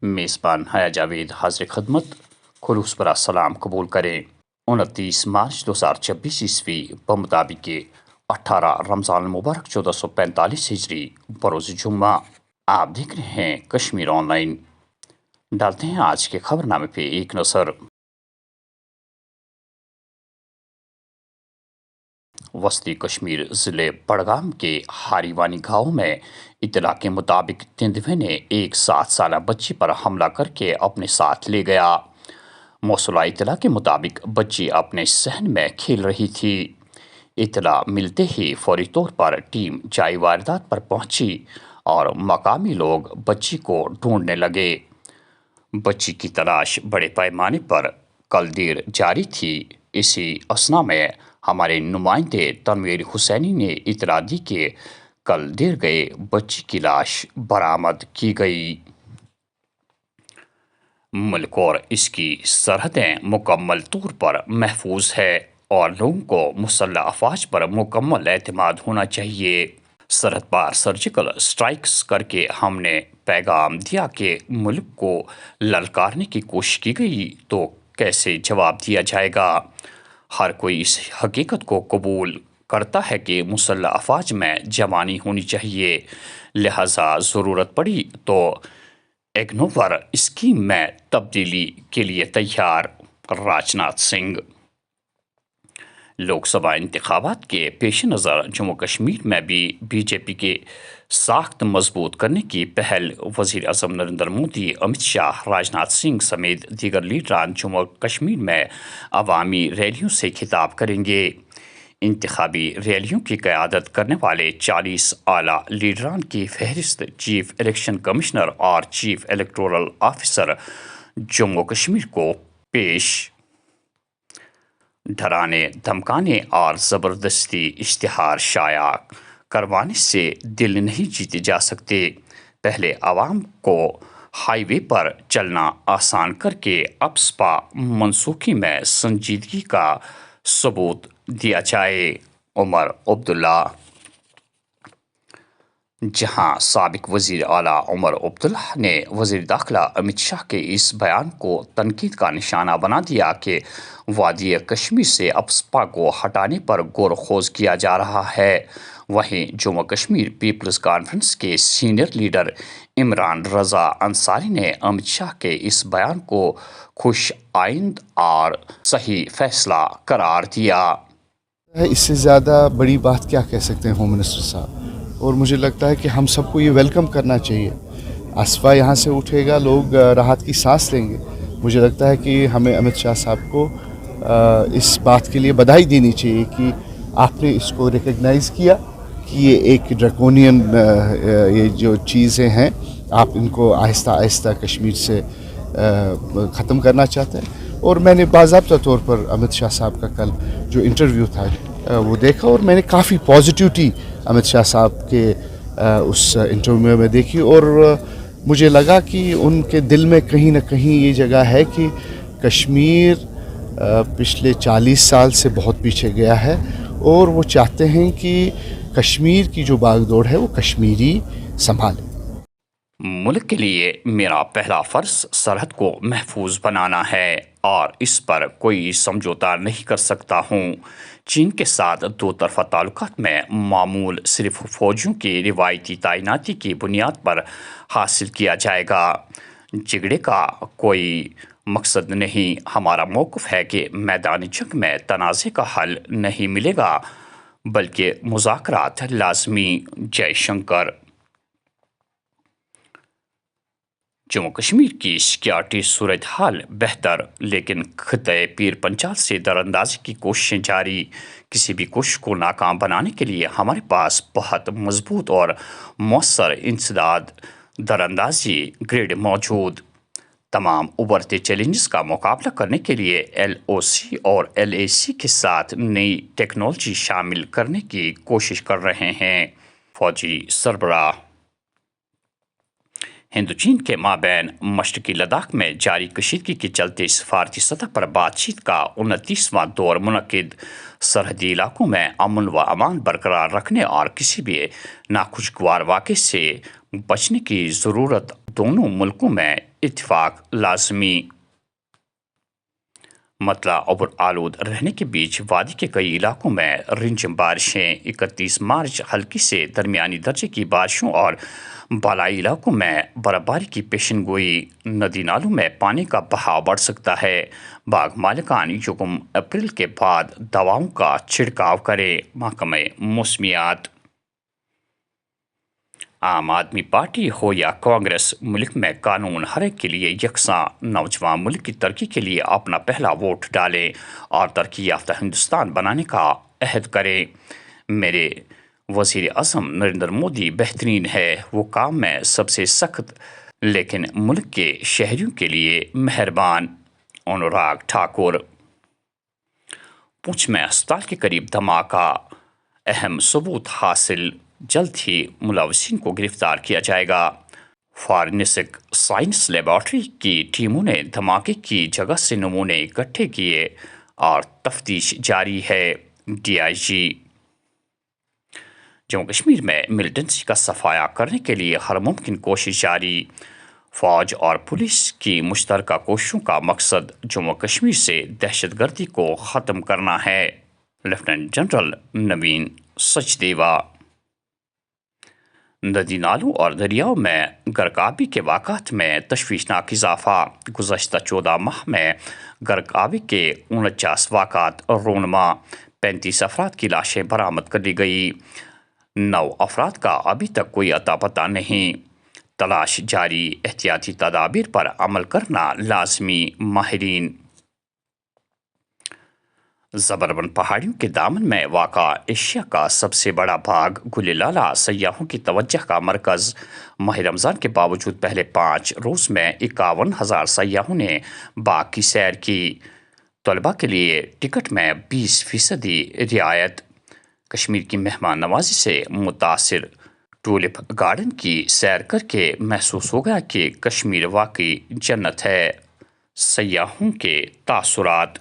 میزبان حیا جاوید حاضر خدمت خلوص برا سلام قبول کریں۔ 29 مارچ 2026 عیسوی بمطابق 18 رمضان المبارک 1445 ہجری بروز جمعہ۔ آپ دیکھ رہے ہیں کشمیر آن لائن۔ ڈالتے ہیں آج کے خبر نامے پہ ایک نظر۔ وسطی کشمیر ضلع بڑگام کے ہاریوانی گاؤں میں اطلاع کے مطابق تیندوے نے ایک 7 سالہ بچی پر حملہ کر کے اپنے ساتھ لے گیا۔ موصولہ اطلاع کے مطابق بچی اپنے صحن میں کھیل رہی تھی۔ اطلاع ملتے ہی فوری طور پر ٹیم جائے واردات پر پہنچی اور مقامی لوگ بچی کو ڈھونڈنے لگے۔ بچی کی تلاش بڑے پیمانے پر کل دیر جاری تھی۔ اسی اثنا میں ہمارے نمائندے تنویر حسینی نے اطلاع دی کہ کل دیر گئے بچی کی لاش برآمد کی گئی۔ ملک اور اس کی سرحدیں مکمل طور پر محفوظ ہے اور لوگوں کو مسلح افواج پر مکمل اعتماد ہونا چاہیے۔ سرحد پار سرجیکل اسٹرائکس کر کے ہم نے پیغام دیا کہ ملک کو للکارنے کی کوشش کی گئی تو کیسے جواب دیا جائے گا۔ ہر کوئی اس حقیقت کو قبول کرتا ہے کہ مسلح افواج میں جوانی ہونی چاہیے، لہذا ضرورت پڑی تو اگنور اسکیم میں تبدیلی کے لیے تیار۔ راجناتھ سنگھ۔ لوک سبھا انتخابات کے پیش نظر جموں کشمیر میں بھی بی جے پی کے ساخت مضبوط کرنے کی پہل۔ وزیر اعظم نریندر مودی، امت شاہ، راجناتھ سنگھ سمیت دیگر لیڈران جموں کشمیر میں عوامی ریلیوں سے خطاب کریں گے۔ انتخابی ریلیوں کی قیادت کرنے والے 40 اعلیٰ لیڈران کی فہرست چیف الیکشن کمشنر اور chief electoral officer Jammu Kashmir کو پیش۔ ڈرانے دھمکانے اور زبردستی اشتہار شائع کروانے سے دل نہیں جیتے جا سکتے۔ پہلے عوام کو ہائی وے پر چلنا آسان کر کے اب سپا منسوخی میں سنجیدگی کا ثبوت دیا جائے۔ عمر عبداللہ۔ جہاں سابق وزیر اعلیٰ عمر عبداللہ نے وزیر داخلہ امت شاہ کے اس بیان کو تنقید کا نشانہ بنا دیا کہ وادی کشمیر سے اب سپا کو ہٹانے پر غور و خوض کیا جا رہا ہے، وہیں جموں کشمیر پیپلز کانفرنس کے سینئر لیڈر عمران رضا انصاری نے امت شاہ کے اس بیان کو خوش آئند اور صحیح فیصلہ قرار دیا۔ اس سے زیادہ بڑی بات کیا کہہ سکتے ہیں ہوم منسٹر صاحب، اور مجھے لگتا ہے کہ ہم سب کو یہ ویلکم کرنا چاہیے۔ اسفا یہاں سے اٹھے گا، لوگ راحت کی سانس لیں گے۔ مجھے لگتا ہے کہ ہمیں امت شاہ صاحب کو اس بات کے لیے بدھائی دینی چاہیے کہ آپ نے اس کو ریکگنائز کیا کہ یہ ایک ڈریکونین یہ جو چیزیں ہیں آپ ان کو آہستہ آہستہ کشمیر سے ختم کرنا چاہتے ہیں۔ اور میں نے باضابطہ طور پر امت شاہ صاحب کا کل جو انٹرویو تھا وہ دیکھا، اور میں نے کافی پازیٹیوٹی امت شاہ صاحب کے اس انٹرویو میں دیکھی، اور مجھے لگا کہ ان کے دل میں کہیں نہ کہیں یہ جگہ ہے کہ کشمیر پچھلے 40 سال سے بہت پیچھے گیا ہے، اور وہ چاہتے ہیں کہ کشمیر کی جو باغ دوڑ ہے وہ کشمیری سنبھالے۔ ملک کے لیے میرا پہلا فرض سرحد کو محفوظ بنانا ہے اور اس پر کوئی سمجھوتا نہیں کر سکتا ہوں۔ چین کے ساتھ دو طرفہ تعلقات میں معمول صرف فوجیوں کی روایتی تعیناتی کی بنیاد پر حاصل کیا جائے گا۔ جھگڑے کا کوئی مقصد نہیں۔ ہمارا موقف ہے کہ میدان جنگ میں تنازع کا حل نہیں ملے گا بلکہ مذاکرات لازمی۔ جے شنکر۔ جموں کشمیر کی سیکیورٹی صورتحال بہتر، لیکن خطۂ پیر پنجال سے دراندازی کی کوششیں جاری۔ کسی بھی کوشش کو ناکام بنانے کے لیے ہمارے پاس بہت مضبوط اور مؤثر انسداد دراندازی گرڈ موجود۔ تمام ابھرتے چیلنجز کا مقابلہ کرنے کے لیے ایل او سی اور ایل اے سی کے ساتھ نئی ٹیکنالوجی شامل کرنے کی کوشش کر رہے ہیں۔ فوجی سربراہ۔ ہند چین کے مابین مشرقی لداخ میں جاری کشیدگی کے چلتے سفارتی سطح پر بات چیت کا 29واں دور منعقد۔ سرحدی علاقوں میں امن و امان برقرار رکھنے اور کسی بھی ناخوشگوار واقعے سے बचने की ज़रूरत, दोनों मुल्कों में इत्तेफाक लाजमी। मतला और आलूद रहने के बीच वादी के कई इलाकों में रिमझिम बारिशें। 31 मार्च हल्की से दरमियानी दर्जे की बारिशों और बालाई इलाकों में बर्फबारी की पेशनगोई। नदी नालों में पानी का बहाव बढ़ सकता है। बाग मालिकान यकम अप्रैल के बाद दवाओं का छिड़काव करें। महकमे मौसमियात। आम आदमी पार्टी हो या कांग्रेस, मुल्क में कानून हर एक के लिए यकसा। नौजवान मुल्क की तरक्की के लिए अपना पहला वोट डालें और तरक्की याफ्ता हिंदुस्तान बनाने का अहद करें। मेरे वज़ीर आज़म नरेंद्र मोदी बेहतरीन है, वो काम में सबसे सख्त लेकिन मुल्क के शहरियों के लिए मेहरबान। अनुराग ठाकुर। पुंछ में अस्पताल के करीब धमाका, अहम सबूत हासिल, जल्द ही मुलविसीन को गिरफ्तार किया जाएगा। फॉरेंसिक साइंस लेबॉर्ट्री की टीमों ने धमाके की जगह से नमूने इकट्ठे किए और तफ्तीश जारी है। DIG। जम्मू कश्मीर में मिलिटेंसी का सफाया करने के लिए हर मुमकिन कोशिश जारी। फौज और पुलिस की मुश्तरका कोशिशों का मकसद जम्मू कश्मीर से दहशतगर्दी को ख़त्म करना है। लेफ्टिनेंट जनरल नवीन सचदेवा। नदी नालों और दरियाओं में गर्काबी के वाक़ात में तशवीशनाक इजाफा। गुज़श्ता 14 माह में गर्काबी के 49 वाक़ात रोनमा। 35 अफराद की लाशें बरामद कर ली गई। 9 अफराद का अभी तक कोई अता पता नहीं। तलाश जारी, एहतियाती तदाबीर पर अमल करना लाजमी। माहिरीन। ज़बरबन पहाड़ियों के दामन में वाक़ा एशिया का सबसे बड़ा बाग गुलिलाला सयाहों की तवज्जो का मरकज़। माह रमज़ान के बावजूद पहले 5 रोज़ में 51,000 सयाहों ने बाग की सैर की। तलबा के लिए टिकट में 20% रियायत। कश्मीर की मेहमान नवाजी से मुतासिर टूलिप गार्डन की सैर करके महसूस हो गया कि कश्मीर वाकई जन्नत है। सयाहों के तासुरात।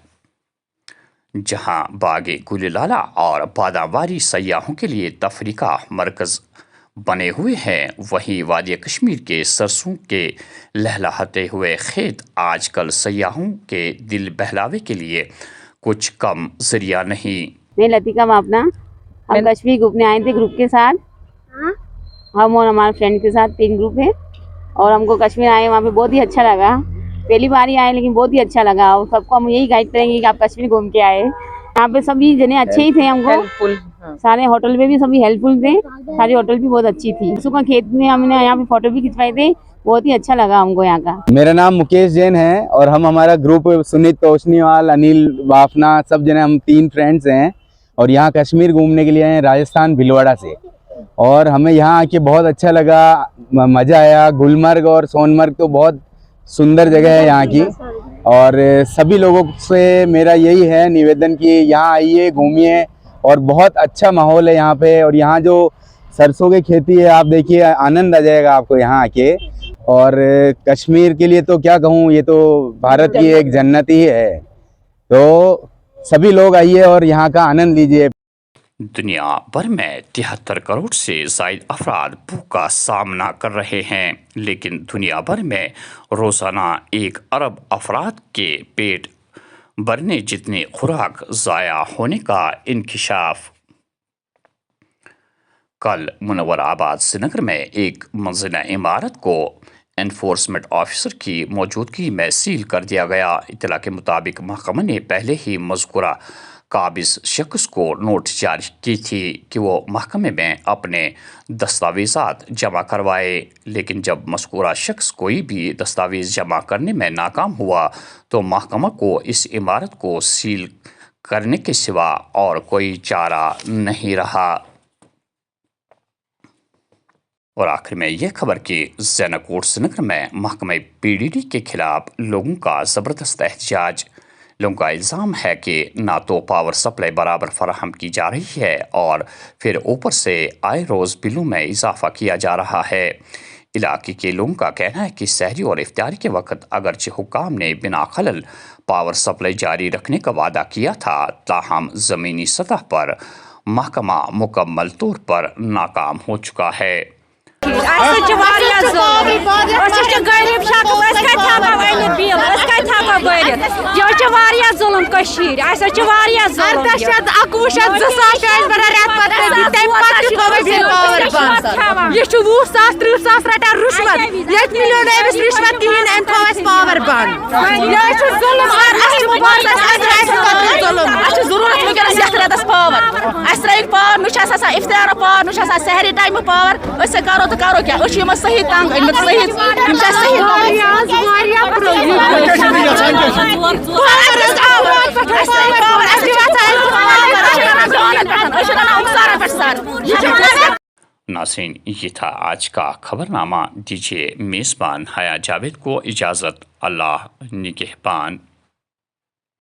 जहां बागे गुलिलाला और बादावारी सयाहों के लिए तफरी का मरकज़ बने हुए हैं, वहीं वादी कश्मीर के सरसों के लहलहाते हुए खेत आजकल सयाहों के दिल बहलावे के लिए कुछ कम जरिया नहीं। मैं लतिका मापना, हम कश्मीर घूमने आए थे ग्रुप के साथ। हम और हमारे फ्रेंड के साथ 3 ग्रुप है और हमको कश्मीर आए, वहाँ पे बहुत ही अच्छा लगा। पहली बार ही आए लेकिन बहुत ही अच्छा लगा और सबको हम यही गाइड करेंगे कि आप कश्मीर घूम के आए। यहाँ पे सभी जने अच्छे ही थे, हमको सारे होटल में भी सभी हेल्पफुल थे। सारी होटल भी बहुत अच्छी थी। सुबह खेत में हमने यहाँ पे फोटो भी खिंचवाए थे, बहुत ही अच्छा लगा हमको यहाँ का। मेरा नाम मुकेश जैन है और हमारा ग्रुप सुनीत तोशनीवाल, अनिल बाफना, सब जने हम 3 फ्रेंड्स हैं और यहाँ कश्मीर घूमने के लिए आए राजस्थान भिलवाड़ा से। और हमें यहाँ आके बहुत अच्छा लगा, मज़ा आया। गुलमर्ग और सोनमर्ग तो बहुत सुंदर जगह है यहाँ की। और सभी लोगों से मेरा यही है निवेदन कि यहाँ आइए, घूमिए और बहुत अच्छा माहौल है यहाँ पे। और यहाँ जो सरसों की खेती है, आप देखिए, आनंद आ जाएगा आपको यहाँ आके। और कश्मीर के लिए तो क्या कहूँ, ये तो भारत की एक जन्नत ही है। तो सभी लोग आइए और यहाँ का आनंद लीजिए। दुनिया भर में 73 करोड़ से ज़ायद अफराद भूख का सामना कर रहे हैं, लेकिन दुनिया भर में रोज़ाना 1 अरब अफराद के पेट भरने जितनी खुराक ज़ाया होने का इंकशाफ। कल मुनव्वराबाद श्रीनगर में एक मंजिला इमारत को एनफोर्समेंट ऑफिसर की मौजूदगी में सील कर दिया गया। इत्तला के मुताबिक महकमा ने पहले ही मज़कूरा काबिज शख्स को नोटिस जारी की थी कि वो महकमे में अपने दस्तावेज़ात जमा करवाए, लेकिन जब मज़कूरा शख्स कोई भी दस्तावेज़ जमा करने में नाकाम हुआ तो महकमा को इस इमारत को सील करने के सिवा और कोई चारा नहीं रहा। और आखिर में यह खबर कि ज़ैनाकोट श्रीनगर में महकमे PDD के खिलाफ लोगों का ज़बरदस्त एहतजाज। लोगों का इल्ज़ाम है कि ना तो पावर सप्लाई बराबर फराहम की जा रही है और फिर ऊपर से आए रोज़ बिलों में इजाफा किया जा रहा है। इलाके के लोगों का कहना है कि सहरी और इफ्तारी के वक्त अगरचे हुकाम ने बिना खलल पावर सप्लाई जारी रखने का वादा किया था, ताहम ज़मीनी सतह पर महकमा मुकम्मल तौर पर नाकाम हो चुका है। افطار پاور سحری ٹائم پاور کرو تو کرو کیا صحیح تنگ ناظرین یہ تھا آج کا خبر نامہ. دیجیے میزبان حیا جاوید کو اجازت. اللہ نگہبان.